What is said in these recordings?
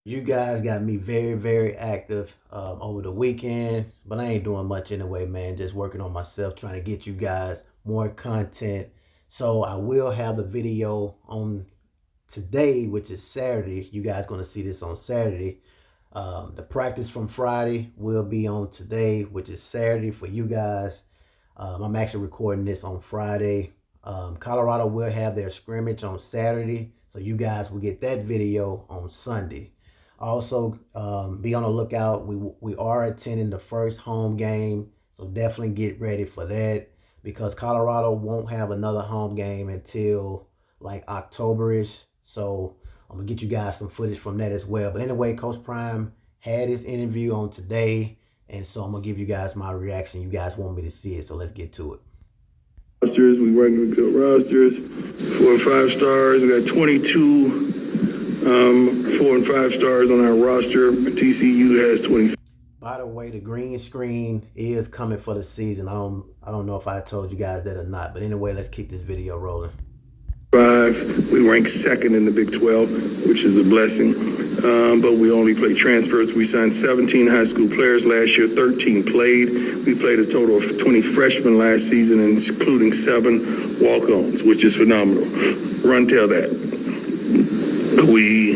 You guys got me very, very active over the weekend, but I ain't doing much anyway, man. Just working on myself, trying to get you guys more content. So I will have the video on today, which is Saturday. You guys gonna see this on Saturday. The practice from Friday will be on today, which is Saturday for you guys. I'm actually recording this on Friday. Colorado will have their scrimmage on Saturday, so you guys will get that video on Sunday. Also, be on the lookout. We are attending the first home game, so definitely get ready for that because Colorado won't have another home game until like Octoberish. So I'm gonna get you guys some footage from that as well. But anyway, Coach Prime had his interview on today, and so I'm gonna give you guys my reaction. You guys want me to see it, so let's get to it. Rosters, we rank good rosters, 4 and 5 stars. We got 22 4 and 5 stars on our roster. TCU has 20. By the way, the green screen is coming for the season. I don't know if I told you guys that or not, but anyway, let's keep this video rolling. 5. We rank second in the Big 12, which is a blessing. But we only play transfers. We signed 17 high school players last year. 13 played. We played a total of 20 freshmen last season, including 7 walk-ons, which is phenomenal. Run tell that. We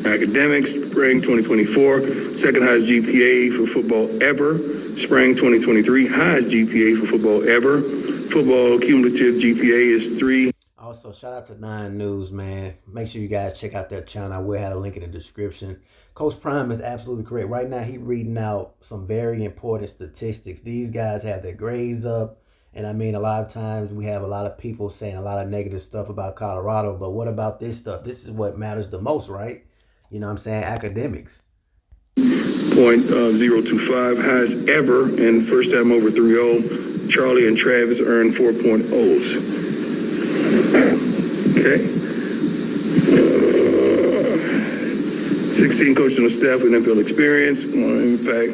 academics, spring 2024, second highest GPA for football ever. Spring 2023, highest GPA for football ever. Football cumulative GPA is 3. Also, shout out to 9 News, man. Make sure you guys check out their channel. I will have a link in the description. Coach Prime is absolutely correct. Right now, he's reading out some very important statistics. These guys have their grades up. And I mean, a lot of times we have a lot of people saying a lot of negative stuff about Colorado. But what about this stuff? This is what matters the most, right? You know what I'm saying? Academics. .025, highest ever, and first time over 3.0. Charlie and Travis earned 4.0s. Okay. 16 coaches on the staff with NFL experience. In fact,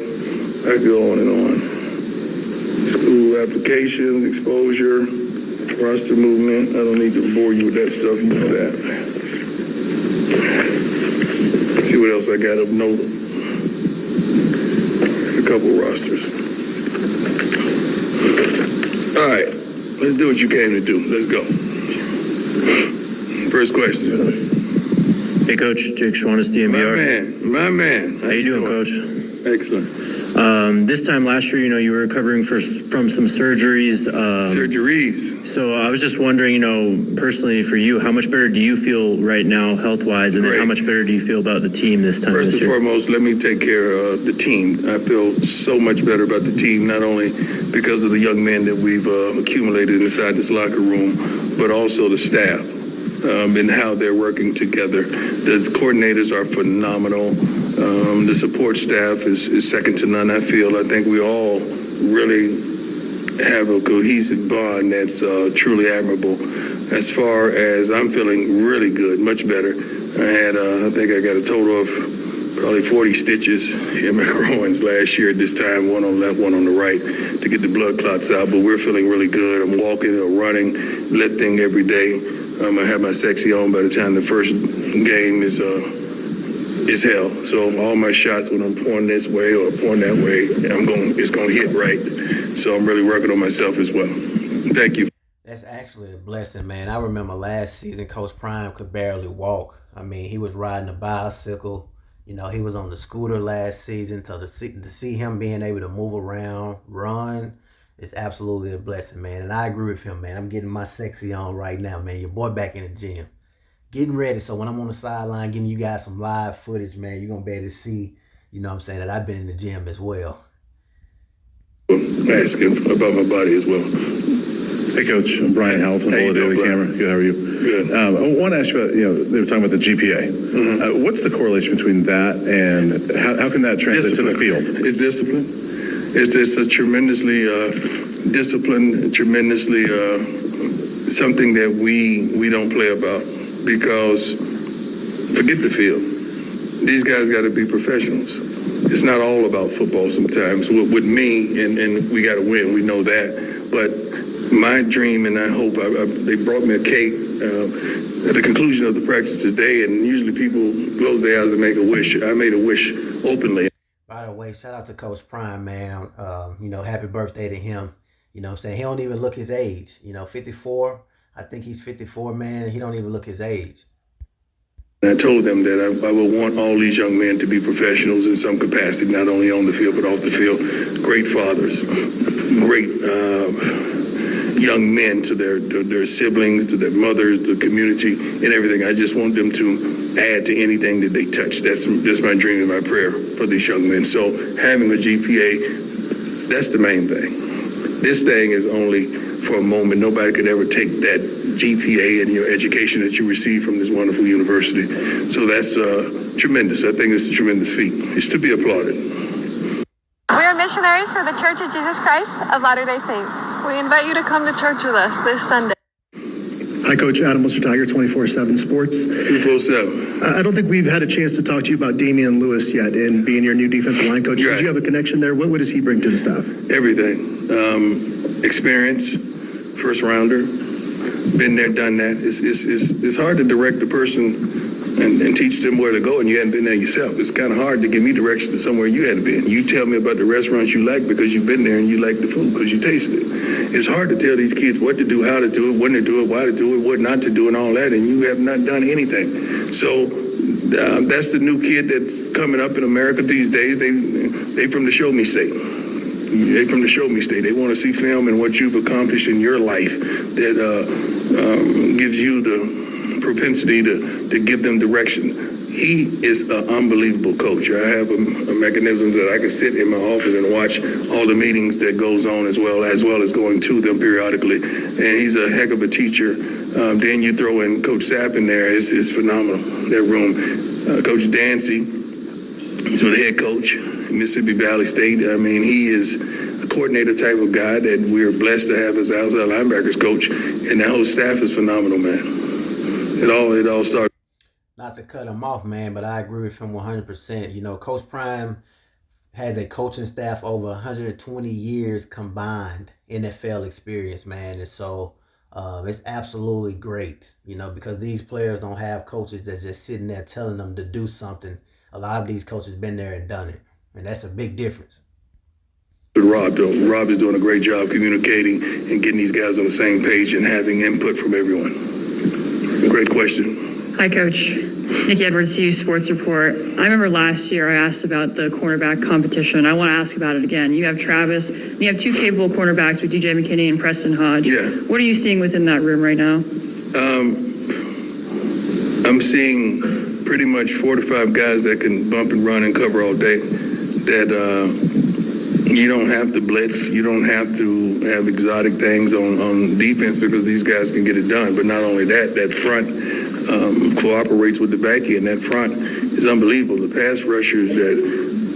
I go on and on. School applications, exposure, roster movement. I don't need to bore you with that stuff. You know that. See what else I got of note. A couple rosters. All right. Let's do what you came to do. Let's go. First question. Hey, Coach. Jake Schwannis, DMVR. My man. How you doing, Coach? Excellent. This time last year, you were recovering from some surgeries. So I was just wondering, personally for you, how much better do you feel right now health-wise, and then how much better do you feel about the team this time First this and year? foremost, let me take care of the team. I feel so much better about the team, not only because of the young men that we've accumulated inside this locker room, but also the staff and how they're working together. The coordinators are phenomenal. The support staff is second to none, I feel. I think we all really have a cohesive bond that's truly admirable. As far as I'm feeling really good, much better. I think I got a total of probably 40 stitches in my groins last year at this time, one on the left, one on the right, to get the blood clots out. But we're feeling really good. I'm walking or running, lifting every day. I have my sexy on by the time the first game is hell. So all my shots, when I'm pouring this way or pouring that way, it's going to hit right. So I'm really working on myself as well. Thank you. That's actually a blessing, man. I remember last season, Coach Prime could barely walk. I mean, he was riding a bicycle. He was on the scooter last season. So to see him being able to move around, run, it's absolutely a blessing, man. And I agree with him, man. I'm getting my sexy on right now, man. Your boy back in the gym. Getting ready. So when I'm on the sideline getting you guys some live footage, man, you're going to be able to see, that I've been in the gym as well. Asking about my body as well. Hey, Coach. I'm Brian Howell from the Daily Camera. Good, how are you? Good. I want to ask you about, they were talking about the GPA. Mm-hmm. What's the correlation between that and how can that translate to the field? It's discipline. It's just a tremendously disciplined, tremendously something that we don't play about because forget the field. These guys got to be professionals. It's not all about football sometimes. With me, and we got to win, we know that. But my dream and I hope, they brought me a cake. at the conclusion of the practice today, and usually people close their eyes and make a wish. I made a wish openly. By the way, shout out to Coach Prime, man. Happy birthday to him. You know what I'm saying? He don't even look his age. 54. I think he's 54, man. He don't even look his age. I told them that I would want all these young men to be professionals in some capacity, not only on the field but off the field. Great fathers, great young men to their siblings, to their mothers, the community, and everything. I just want them to add to anything that they touch. That's my dream and my prayer for these young men. So having a GPA, that's the main thing. This thing is only for a moment. Nobody could ever take that GPA and your education that you receive from this wonderful university. So that's tremendous. I think it's a tremendous feat. It's to be applauded. We are missionaries for the Church of Jesus Christ of Latter-day Saints. We invite you to come to church with us this Sunday. Hi, Coach. Adam Mr. Tiger, 24/7 Sports. 247. I don't think we've had a chance to talk to you about Damian Lewis yet, and being your new defensive line coach. Right. Did you have a connection there? What does he bring to the staff? Everything. Experience, first rounder, been there, done that. It's hard to direct a person and teach them where to go, and you hadn't been there yourself. It's kind of hard to give me direction to somewhere you hadn't been. You tell me about the restaurants you like because you've been there and you like the food because you tasted it. It's hard to tell these kids what to do, how to do it, when to do it, why to do it, what not to do, and all that, and you have not done anything. So that's the new kid that's coming up in America these days. They from the show me state. They from the show me state. They want to see film and what you've accomplished in your life that gives you the propensity to give them direction. He is an unbelievable coach. I have a mechanism that I can sit in my office and watch all the meetings that goes on as well as going to them periodically. And he's a heck of a teacher. Then you throw in Coach Sapp in there. It's phenomenal, that room. Coach Dancy, he's the head coach at Mississippi Valley State. I mean, he is a coordinator type of guy that we're blessed to have as outside linebackers coach. And that whole staff is phenomenal, man. It all started. Not to cut him off, man, but I agree with him 100%. Coach Prime has a coaching staff over 120 years combined NFL experience, man. And so it's absolutely great, because these players don't have coaches that's just sitting there telling them to do something. A lot of these coaches been there and done it, and that's a big difference. Rob, though. Rob is doing a great job communicating and getting these guys on the same page and having input from everyone. Great question. Hi, Coach. Nikki Edwards, CU Sports Report. I remember last year I asked about the cornerback competition. I want to ask about it again. You have Travis, and you have two capable cornerbacks with DJ McKinney and Preston Hodge. Yeah. What are you seeing within that room right now? I'm seeing pretty much 4 to 5 guys that can bump and run and cover all day. That you don't have to blitz. You don't have to have exotic things on defense because these guys can get it done. But not only that, that front cooperates with the back end. That front is unbelievable. The pass rushers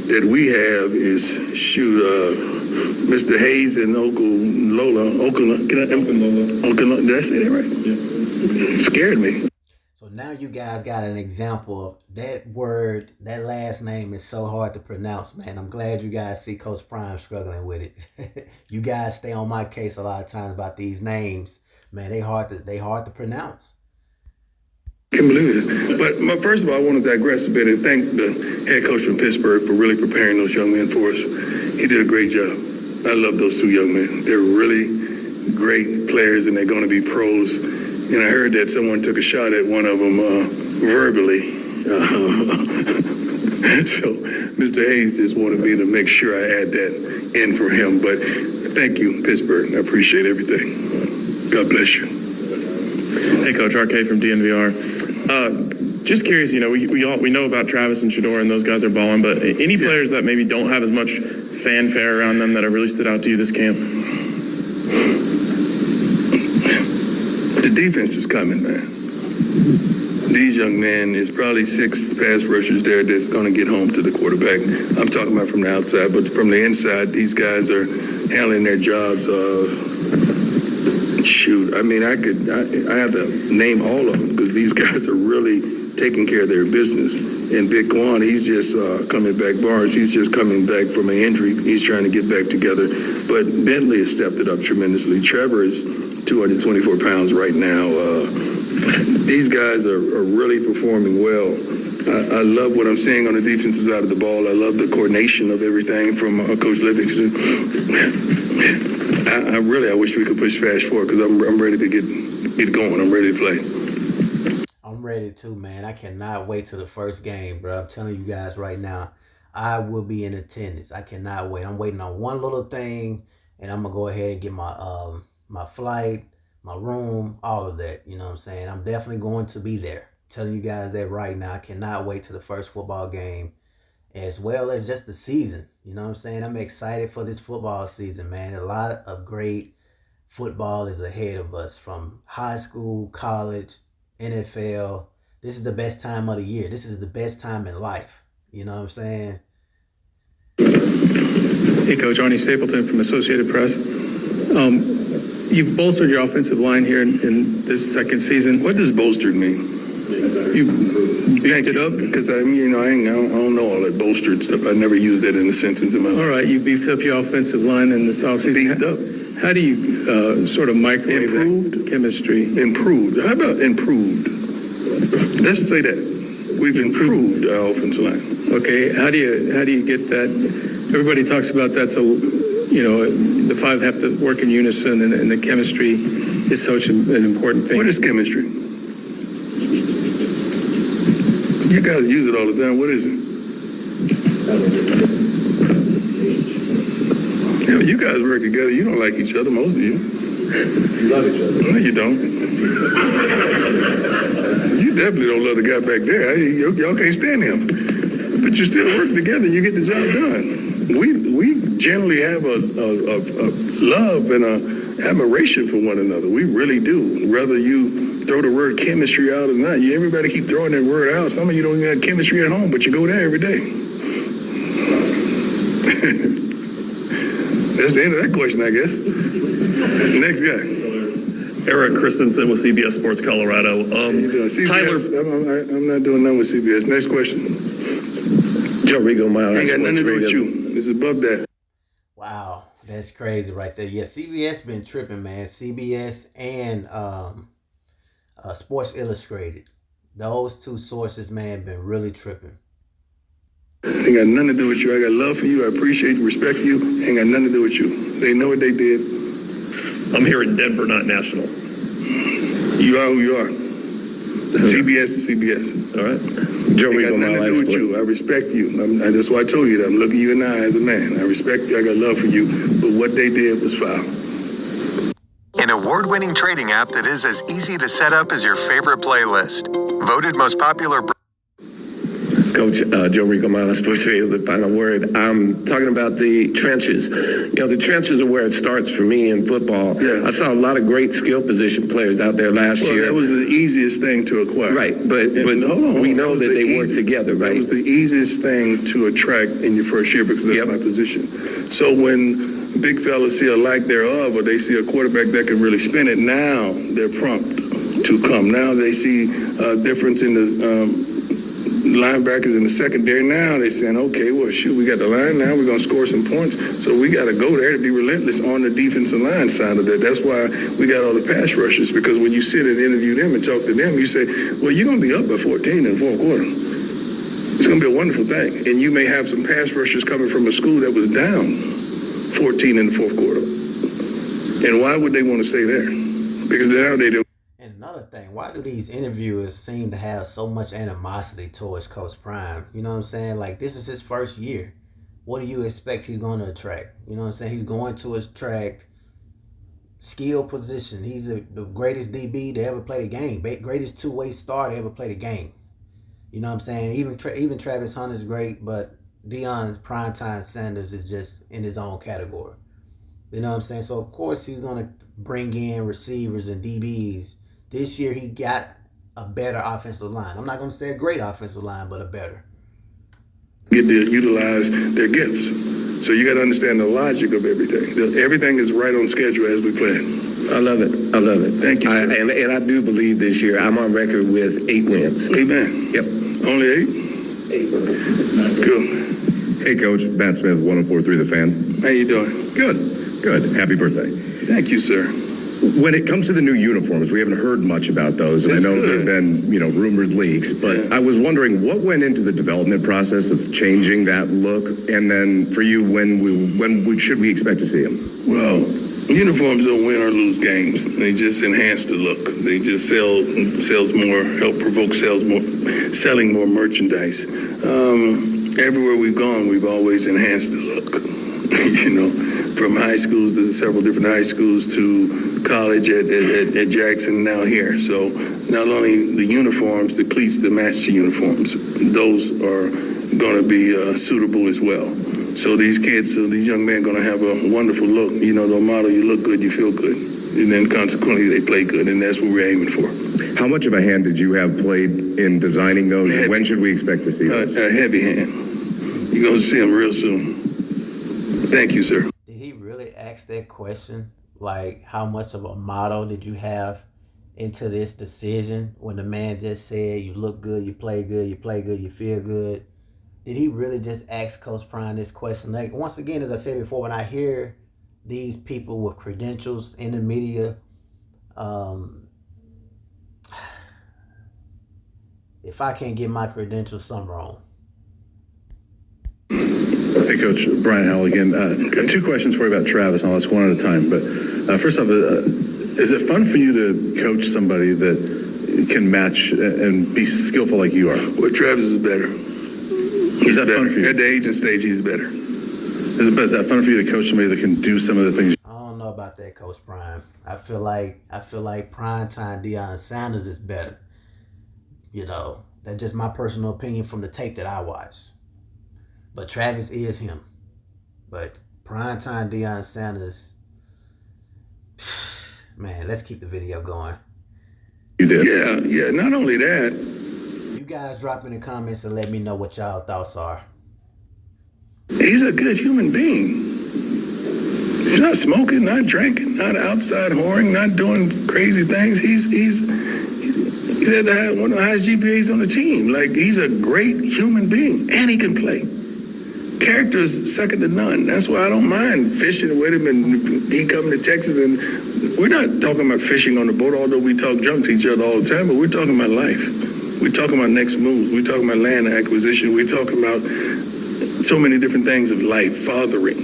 that we have is Mr. Hayes and Oklahoma. Did I say that right? Yeah. It scared me. So now you guys got an example of that word, that last name is so hard to pronounce, man. I'm glad you guys see Coach Prime struggling with it. You guys stay on my case a lot of times about these names. Man, they hard to pronounce. Can't believe it. But first of all, I want to digress a bit and thank the head coach from Pittsburgh for really preparing those young men for us. He did a great job. I love those 2 young men. They're really great players, and they're going to be pros. And I heard that someone took a shot at one of them verbally. So Mr. Hayes just wanted me to make sure I add that in for him. But thank you, Pittsburgh. I appreciate everything. God bless you. Hey, Coach, RK from DNVR. Just curious, we know about Travis and Shador, and those guys are balling, but any players that maybe don't have as much fanfare around them that have really stood out to you this camp? The defense is coming, man. These young men, there's probably 6 pass rushers there that's going to get home to the quarterback. I'm talking about from the outside, but from the inside, these guys are handling their jobs. I mean, I have to name all of them because these guys are really taking care of their business. And Big Quan, he's just coming back. Barnes, he's just coming back from an injury. He's trying to get back together. But Bentley has stepped it up tremendously. Trevor is 224 pounds right now. These guys are really performing well. I love what I'm seeing on the defensive side of the ball. I love the coordination of everything from Coach Livingston. I wish we could push fast forward because I'm ready to get going. I'm ready to play. I'm ready too, man. I cannot wait till the first game, bro. I'm telling you guys right now, I will be in attendance. I cannot wait. I'm waiting on one little thing, and I'm gonna go ahead and get my my flight, my room, all of that. You know what I'm saying? I'm definitely going to be there. I'm telling you guys that right now. I cannot wait till the first football game, as well as just the season. You know what I'm saying? I'm excited for this football season, man. A lot of great football is ahead of us, from high school, college, NFL. This is the best time of the year. This is the best time in life. You know what I'm saying? Hey, Coach. Arnie Stapleton from Associated Press. You've bolstered your offensive line here in this second season. What does bolstered mean? You beefed it up? Because I don't know all that bolstered stuff. I never used that in a sentence in my life. All right, you beefed up your offensive line in this offseason. Beefed up. How do you sort of microwave that chemistry? Improved. How about improved? Let's say that. We've improved our offensive line. Okay, how do you get that? Everybody talks about that, so the five have to work in unison, and the chemistry is such an important thing. What is chemistry? You guys use it all the time. What is it? Yeah, you guys work together. You don't like each other, most of you. You love each other. No, you don't. You definitely don't love the guy back there. Y'all can't stand him. But you still work together. You get the job done. We generally have a love and a admiration for one another. We really do. Whether you throw the word chemistry out or not, everybody keep throwing that word out. Some of you don't even have chemistry at home, but you go there every day. That's the end of that question, I guess. Next guy. Eric Christensen with CBS Sports Colorado. CBS, Tyler, I'm not doing nothing with CBS. Next question. Joe Rigo, Miles. Ain't got nothing to do with you. It's above that. Wow, that's crazy right there. Yeah, CBS been tripping, man. CBS and Sports Illustrated. Those two sources, man, been really tripping. Ain't got nothing to do with you. I got love for you. I appreciate you, respect you. Ain't got nothing to do with you. They know what they did. I'm here in Denver, not national. You are who you are. CBS is CBS. All right. Joe Rigo, my life with you. I respect you. That's why I told you that. I'm looking you in the eye as a man. I respect you. I got love for you. But what they did was foul. An award-winning trading app that is as easy to set up as your favorite playlist. Voted most popular. Coach Joe Rico, Miles Sports Radio, the final word. I'm talking about the trenches. The trenches are where it starts for me in football. Yeah. I saw a lot of great skill position players out there last year. That was the easiest thing to acquire. Right, but we know that they work together, right? That was the easiest thing to attract in your first year because that's my position. So when big fellas see a lack thereof, or they see a quarterback that can really spin it, now they're prompt to come. Now they see a difference in the linebackers in the secondary. Now they're saying, okay, well, shoot, we got the line now. We're going to score some points. So we got to go there to be relentless on the defensive line side of that. That's why we got all the pass rushers, because when you sit and interview them and talk to them, you say, well, you're going to be up by 14 in the fourth quarter. It's going to be a wonderful thing. And you may have some pass rushers coming from a school that was down 14 in the fourth quarter. And why would they want to stay there? Because now they do. Another thing, why do these interviewers seem to have so much animosity towards Coach Prime? You know what I'm saying? Like, this is his first year. What do you expect he's going to attract? You know what I'm saying? He's going to attract skill position. He's the greatest DB to ever play the game. Greatest two-way star to ever play the game. You know what I'm saying? Even Travis Hunter's great, but Deion Primetime Sanders is just in his own category. You know what I'm saying? So, of course, he's going to bring in receivers and DBs. This year, he got a better offensive line. I'm not going to say a great offensive line, but a better. Get to utilize their gifts. So you got to understand the logic of everything. Everything is right on schedule as we plan. I love it. I love it. Thank you, sir. And I do believe this year I'm on record with 8 wins. Amen. Yep. Only 8? 8. Good. Hey, Coach. Matt Smith, 104.3 The Fan. How you doing? Good. Happy birthday. Thank you, sir. When it comes to the new uniforms, we haven't heard much about those, and I know there have been, rumored leaks, but I was wondering what went into the development process of changing that look, and then for you, when should we expect to see them? Well, uniforms don't win or lose games. They just enhance the look. They just sells more, help provoke selling more merchandise. Everywhere we've gone, we've always enhanced the look. From high schools to several different high schools to college at Jackson, now here. So not only the uniforms, the cleats that match the uniforms, those are going to be suitable as well. So these young men are going to have a wonderful look. The motto, you look good, you feel good. And then consequently, they play good, and that's what we're aiming for. How much of a hand did you have played in designing those, and when should we expect to see those? A heavy hand. You're going to see them real soon. Thank you, sir. Did he really ask that question? Like, how much of a motto did you have into this decision when the man just said, you look good, you play good, you feel good? Did he really just ask Coach Prime this question? Like, once again, as I said before, when I hear these people with credentials in the media, if I can't get my credentials, something wrong. Hey, Coach, Brian Howell again. Got two questions for you about Travis, and I'll ask one at a time. But first off, is it fun for you to coach somebody that can match and be skillful like you are? Well, Travis is better. Is that fun for you? At the age and stage, he's better. Is that fun for you to coach somebody that can do some of the things? I don't know about that, Coach Prime. I feel like prime time Deion Sanders is better. That's just my personal opinion from the tape that I watched. But Travis is him. But primetime Deion Sanders, man, let's keep the video going. You did? Yeah. Not only that. You guys drop in the comments and let me know what y'all thoughts are. He's a good human being. He's not smoking, not drinking, not outside whoring, not doing crazy things. He's at one of the highest GPAs on the team. Like, he's a great human being, and he can play. Character is second to none. That's why I don't mind fishing with him and he coming to Texas. And we're not talking about fishing on the boat, although we talk junk to each other all the time, but we're talking about life. We're talking about next moves. We're talking about land acquisition. We're talking about so many different things of life, fathering,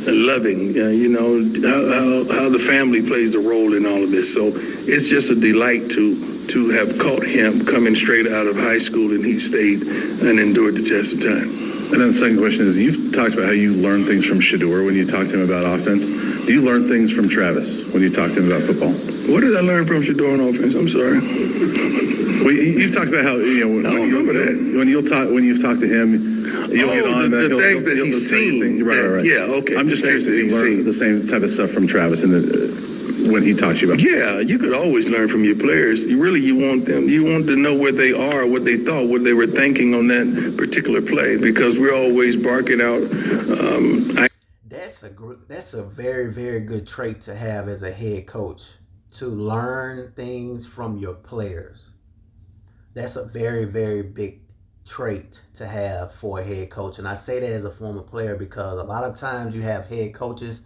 loving, how the family plays a role in all of this. So it's just a delight to have caught him coming straight out of high school, and he stayed and endured the test of time. And then the second question is, you've talked about how you learn things from Shedeur when you talk to him about offense. Do you learn things from Travis when you talk to him about football? What did I learn from Shedeur on offense? I'm sorry. Well, you've talked about how, when you've talked to him, you'll get on the things that he's seen. Right. Yeah, okay. I'm just curious if you learned the same type of stuff from Travis when he talks to you about. Yeah, you could always learn from your players. You want to know where they are, what they thought, what they were thinking on that particular play, because we're always barking out. That's a very, very good trait to have as a head coach, to learn things from your players. That's a very, very big trait to have for a head coach. And I say that as a former player because a lot of times you have head coaches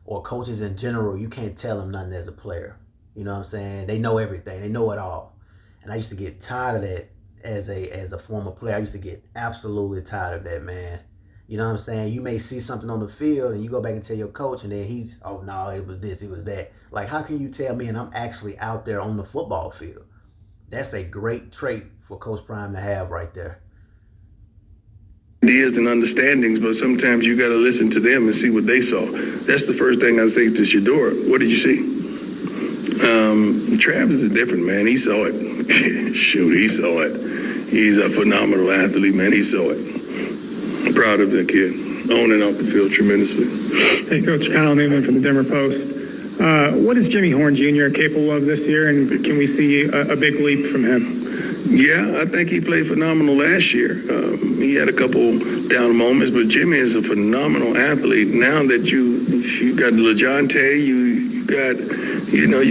or coaches in general, you can't tell them nothing as a player. You know what I'm saying? They know everything. They know it all. And I used to get tired of that as a former player. I used to get absolutely tired of that, man. You know what I'm saying? You may see something on the field and you go back and tell your coach and then he's, oh, no, it was this, it was that. Like, how can you tell me and I'm actually out there on the football field? That's a great trait for Coach Prime to have right there. Ideas and understandings, but sometimes you got to listen to them and see what they saw. That's the first thing I say to Shedeur. What did you see? Travis is different, man. He saw it. Shoot, he saw it. He's a phenomenal athlete, man. He saw it. I'm proud of that kid. On and off the field tremendously. Hey, Coach, Kyle Newman from the Denver Post. What is Jimmy Horn Jr. capable of this year, and can we see a big leap from him? Yeah, I think he played phenomenal last year. He had a couple down moments, but Jimmy is a phenomenal athlete. Now that you got LaJonte, you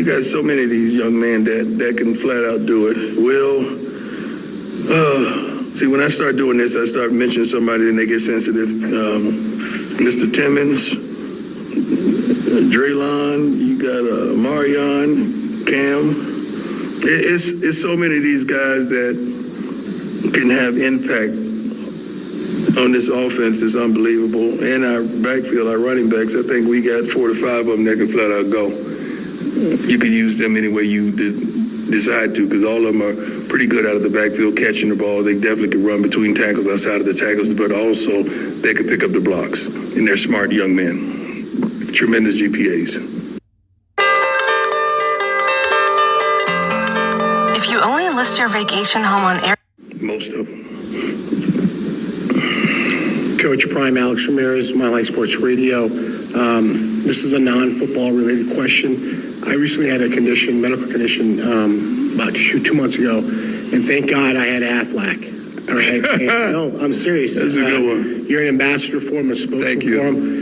got so many of these young men that can flat out do it. See, when I start doing this, I start mentioning somebody and they get sensitive. Mr. Timmons, Draylon, you got Marion, Cam. It's so many of these guys that can have impact on this offense that's unbelievable. And our backfield, our running backs, I think we got 4 to 5 of them that can flat out go. You can use them any way you decide to, because all of them are pretty good out of the backfield catching the ball. They definitely can run between tackles, outside of the tackles, but also they can pick up the blocks. And they're smart young men. Tremendous GPAs. If you only list your vacation home on air... Most of them. Coach Prime, Alex Ramirez, Mile High Sports Radio. This is a non-football related question. I recently had a medical condition, about 2 months ago, and thank God I had Aflac. All right? No, I'm serious. That's a good one. You're an ambassador for him, a spokesman Thank you. for him.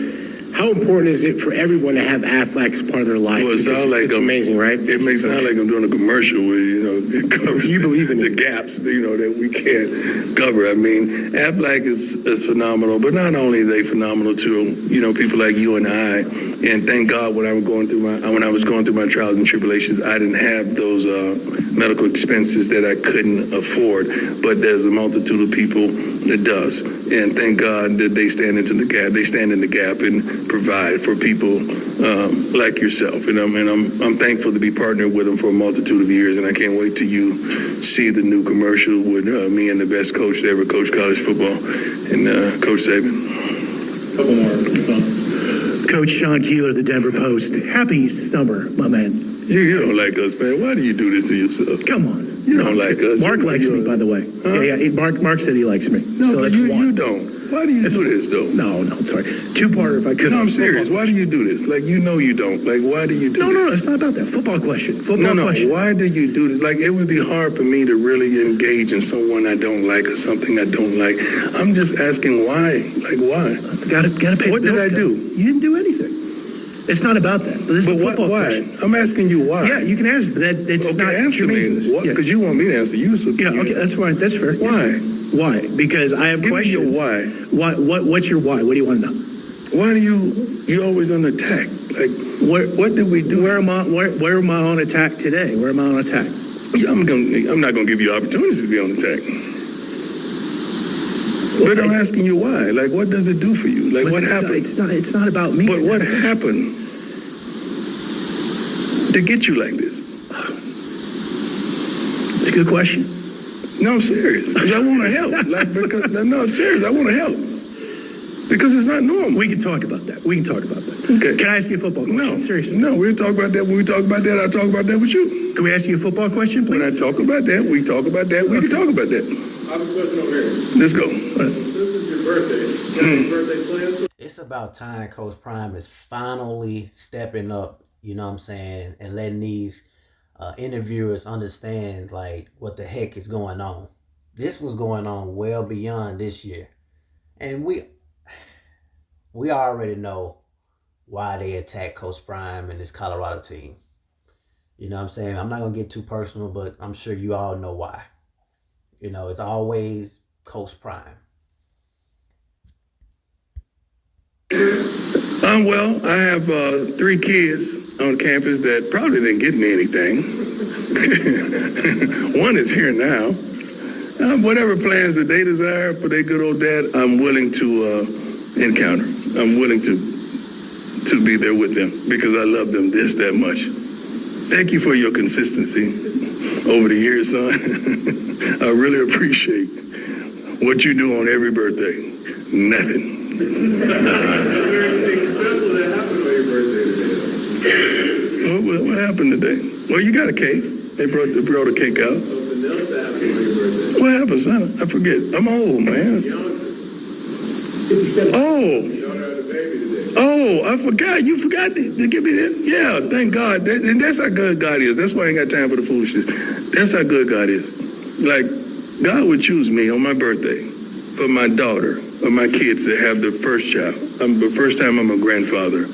How important is it for everyone to have Aflac as part of their life? Well, it's amazing, right? It makes it sound like I'm doing a commercial where, it covers You believe in the it. gaps, that we can't cover. I mean, Aflac is phenomenal, but not only are they phenomenal to, people like you and I, and thank God when I was going through my trials and tribulations, I didn't have those medical expenses that I couldn't afford, but there's a multitude of people that does. And thank God that they stand in the gap and provide for people like yourself. And I'm thankful to be partnered with them for a multitude of years, and I can't wait till you see the new commercial with me and the best coach that ever coached college football, and Coach Saban. Couple more. Coach Sean Keeler, the Denver Post. Happy summer, my man. You don't like us, man. Why do you do this to yourself? Come on. You don't like us. Mark likes me, by the way. Huh? Yeah, Mark said he likes me. No, so but you don't. Why do you do this, though? No, sorry. Two-parter, if I could. No, I'm serious. Why do you do this? Like, you don't. Like, why do you do this? No, it's not about that. Football question. Question. Why do you do this? Like, it would be hard for me to really engage in someone I don't like or something I don't like. I'm just asking why. Like, why? Gotta pay. What did I do? You didn't do anything. It's not about that. But this is a football why? question. I'm asking you why. Yeah, you can answer that. It's not answer me. Because you want me to answer you. So okay, that's fine. That's fair. Why? Why? Because I have questions. Give me your why. What's your why? What do you want to know? Why do you always on attack? Like, what did we do? Where am I on attack today? Where am I on attack? I'm not going to give you opportunities to be on attack. But I'm asking you why. Like, what does it do for you? Like, what happened? It's not about me. But what happened to get you like this? It's a good question. No, I'm serious. Because I want to help. No, I'm serious. I want to help. Because it's not normal. We can talk about that. Okay. Can I ask you a football question? No. Seriously. No, we'll talk about that. When we talk about that, I'll talk about that with you. Can we ask you a football question, please? When I talk about that, we talk about that. We can talk about that. I have a question over here. Let's go. This is your birthday. You have any birthday plans? It's about time Coach Prime is finally stepping up, you know what I'm saying, and letting these interviewers understand, like, what the heck is going on. This was going on well beyond this year. And we already know why they attacked Coach Prime and this Colorado team. You know what I'm saying? I'm not going to get too personal, but I'm sure you all know why. It's always Coach Prime. Well, I have 3 kids on campus that probably didn't get me anything. One is here now. Whatever plans that they desire for their good old dad, I'm willing to encounter. I'm willing to be there with them because I love them that much. Thank you for your consistency over the years, son. I really appreciate what you do on every birthday. Nothing. What happened today? Well, you got a cake. They brought a cake out. What happened, son? I forget. I'm old, man. Oh, I forgot. You forgot to give me that? Yeah, thank God. And that's how good God is. That's why I ain't got time for the foolishness. That's how good God is. Like, God would choose me on my birthday for my daughter or my kids to have their first child. The first time I'm a grandfather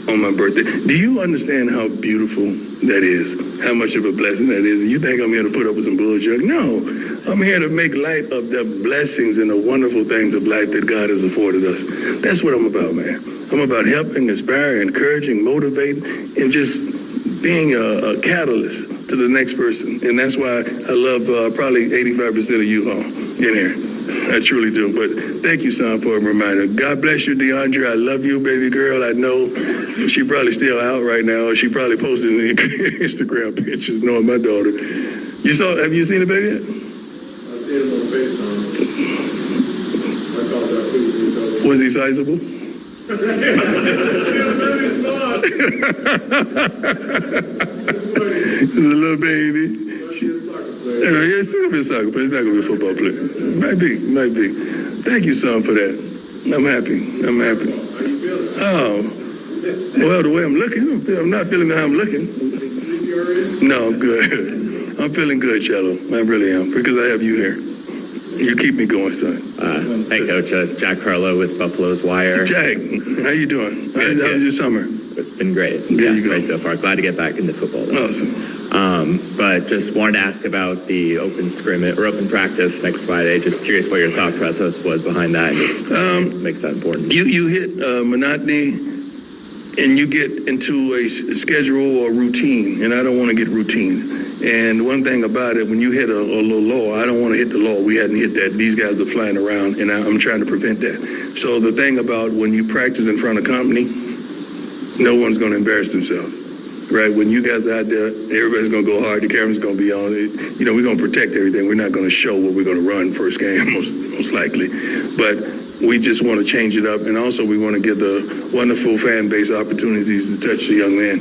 on my birthday. Do you understand how beautiful that is? How much of a blessing that is? And you think I'm here to put up with some bullshit? No, I'm here to make light of the blessings and the wonderful things of life that God has afforded us. That's what I'm about, man. I'm about helping, inspiring, encouraging, motivating, and just being a catalyst to the next person. And that's why I love probably 85% of you all in here. I truly do. But thank you, son, for a reminder. God bless you, DeAndre. I love you, baby girl. I know she probably still out right now. Or she probably posted the Instagram pictures knowing my daughter. Have you seen the baby yet? I see him on FaceTime. I called that food. Was he sizable? He's a little baby. He's still gonna be a soccer player. He's not gonna be a football player. Might be. Thank you, son, for that. I'm happy. Oh, well, the way I'm looking, I'm not feeling how I'm looking. No, I'm good. I'm feeling good, Shallow. I really am, because I have you here. You keep me going, son. Hey, Coach. Jack Harlow with Buffalo's Wire. Jack, how you doing? How was your summer? It's been great. Great so far. Glad to get back into football, though. Awesome. But just wanted to ask about the open scrimmage or open practice next Friday. Just curious what your thought process was behind that. And just makes that important. You hit monotony, and you get into a schedule or routine, and I don't want to get routine. And one thing about it, when you hit a little low, I don't want to hit the low. We hadn't hit that. These guys are flying around, and I'm trying to prevent that. So the thing about when you practice in front of company, no one's going to embarrass themselves, right? When you guys are out there, everybody's going to go hard. The camera's going to be on. You know, we're going to protect everything. We're not going to show what we're going to run first game, most likely. But we just want to change it up, and also we want to give the wonderful fan base opportunities to touch the young man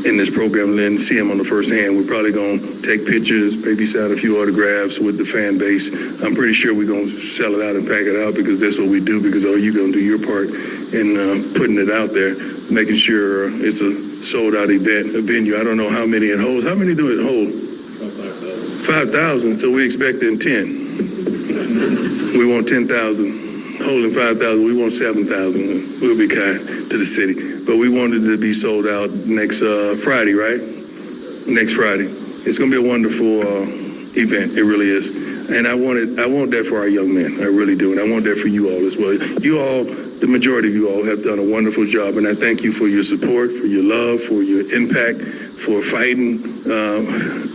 in this program and then see him on the first hand. We're probably going to take pictures, maybe sign a few autographs with the fan base. I'm pretty sure we're going to sell it out and pack it out because that's what we do, because you're going to do your part in putting it out there, making sure it's a sold-out event, a venue. I don't know how many it holds. How many do it hold? 5,000, so we expecting 10. We want 10,000. Holding 5,000, we want 7,000. We'll be kind to the city. But we wanted to be sold out next Friday, right? Next Friday. It's going to be a wonderful event. It really is. And I want that for our young men. I really do. And I want that for you all as well. You all, the majority of you all, have done a wonderful job. And I thank you for your support, for your love, for your impact, for fighting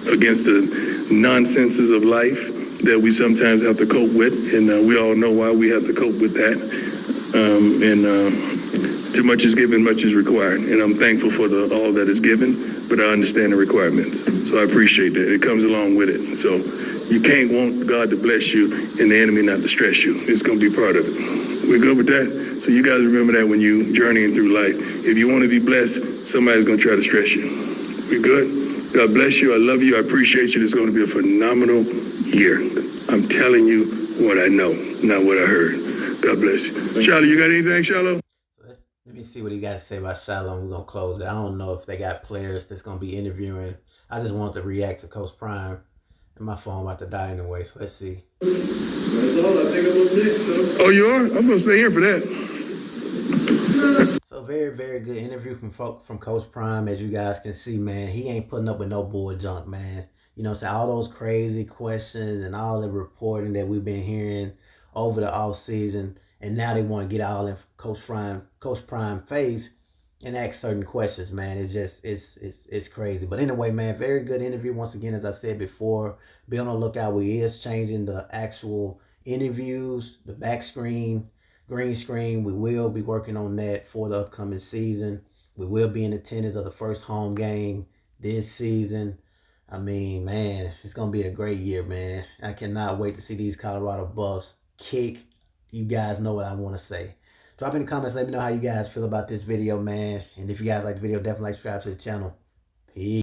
against the nonsenses of life that we sometimes have to cope with, and we all know why we have to cope with that. Too much is given, much is required, and I'm thankful for all that is given, but I understand the requirements, so I appreciate that. It comes along with it, so you can't want God to bless you and the enemy not to stress you. It's going to be part of it. We're good with that? So you guys remember that when you journeying through life. If you want to be blessed, somebody's going to try to stress you. We good? God bless you. I love you. I appreciate you. It's going to be a phenomenal year. I'm telling you what I know, not what I heard. God bless you. Shiloh, you got anything, Shiloh? Let me see what he got to say about Shiloh. We're going to close it. I don't know if they got players that's going to be interviewing. I just wanted to react to Coach Prime. And my phone about to die anyway, so let's see. That's all. I think I'm up next, though. Oh, you are? I'm going to stay here for that. So very, very good interview from Coach Prime. As you guys can see, man, he ain't putting up with no bull junk, man. You know what I'm saying? All those crazy questions and all the reporting that we've been hearing over the off season, and now they want to get all in Coach Prime face and ask certain questions, man. It's just it's crazy. But anyway, man, very good interview. Once again, as I said before, be on the lookout. We is changing the actual interviews, the back screen, green screen. We will be working on that for the upcoming season. We will be in attendance of the first home game this season. I mean, man, it's going to be a great year, man. I cannot wait to see these Colorado Buffs kick. You guys know what I want to say. Drop in the comments. Let me know how you guys feel about this video, man. And if you guys like the video, definitely subscribe to the channel. Peace.